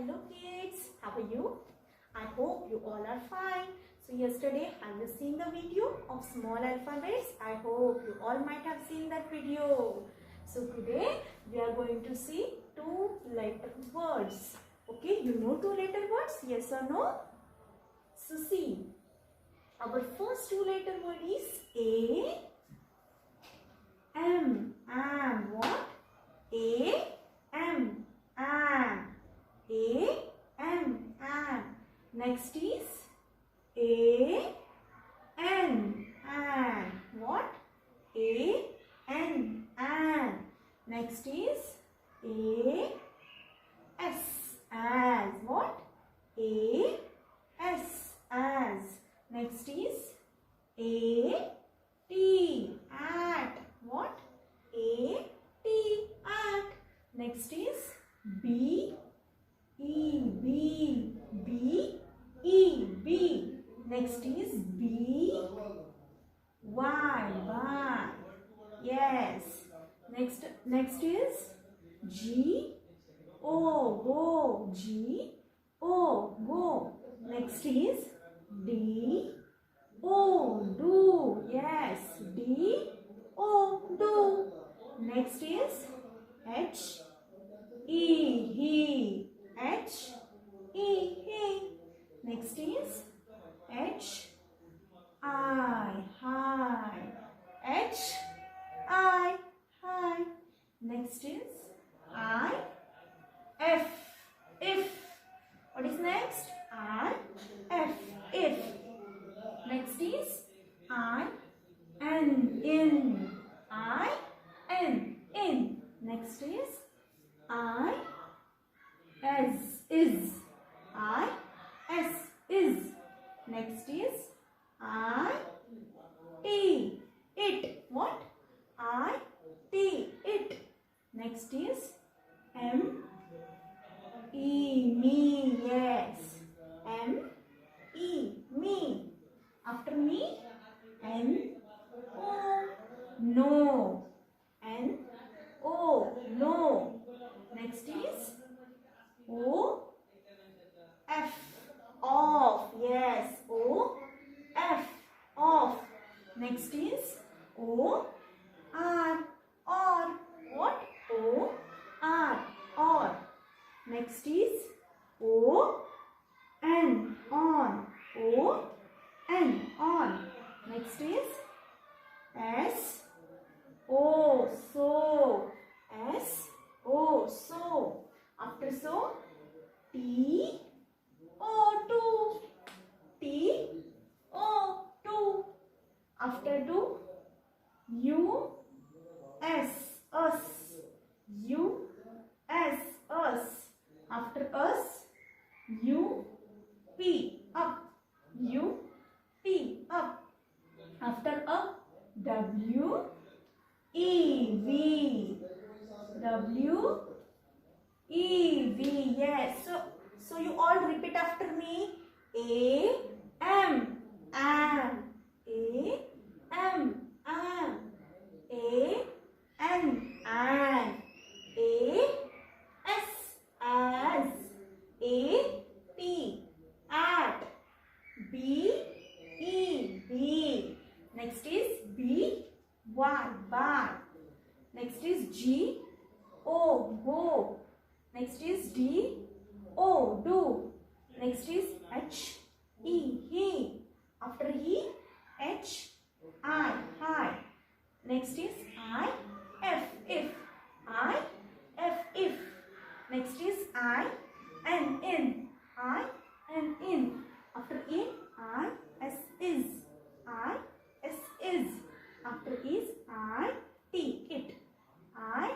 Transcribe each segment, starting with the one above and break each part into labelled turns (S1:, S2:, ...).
S1: Hello kids, how are you? I hope you all are fine. So yesterday have you seen the video of small alphabets? I hope you all might have seen that video. So today we are going to see two letter words. Okay, you know two letter words? Yes or no? So see, our first two letter word is A, M, and what? A, M, and. A, M, and. Next is A, N, and. What? A, N, and. Next is A, S, as. What? A, S, as. Next is A, T, at. What? A, T, at. Next is B, E, B, B, E, B. Next is B, Y, Y. Yes. Next is G, O, go, G, O, go. Next is D, O, do. Yes, D, O, do. Next is H, E, he. H, E, he. Next is H, I, hi. H, I, hi. Next is I, F, if. What is next? I, F, if. Next is I, N, in. I, N, in. Next is I, S, is. I, S, is. Next is I, T, it. What? I, T, it. Next is M, E, me. Yes. M, E, me. After me, N, O, no. N, O, no. Next is O, F, off. Yes, O, F, off. Next is O, R, or. What? O, R, or. Next is O, N, on. O, N, on. Next is S, O, so. S, O, so. After so, T, O, two. T, O, two. After two, U, S, us. U, S, us. After us, U, P, up. U, P, up. After up, W, E, V. W, E, V. Yes. So you all repeat after me. A, M, and. A, M, and. A, N, and. A, S, as. A, T, at. B, E, B. Next is B, Y, by. Next is G, O, go. Next is D, O, do. Next is H, E, he. After he, H, I, hi. Next is I, F, if. I, F, if. Next is I, N, in. I, N, in. After in, I, S, is. I, S, is. After is, I, T, it. I,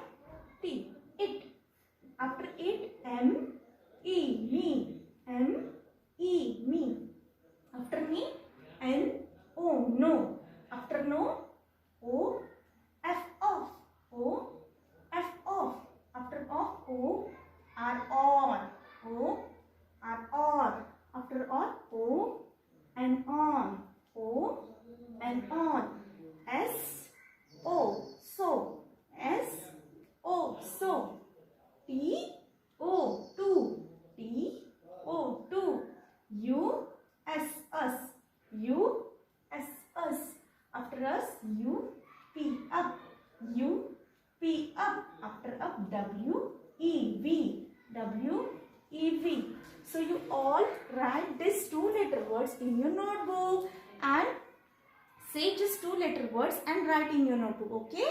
S1: T, it. After it, M, E, me. M, E, me. After me, N, O, no. After no, O, F, off. O, F, off. After off, O, R, on. O, R, on. After on, O, and on. O, and on. S, O, so. S, O, so. T, O, two. after us U, P, up, U, P, up, after up W, E, V, W, E, V. So you all write these 2-letter words in your notebook and say just 2-letter words and write in your notebook, okay?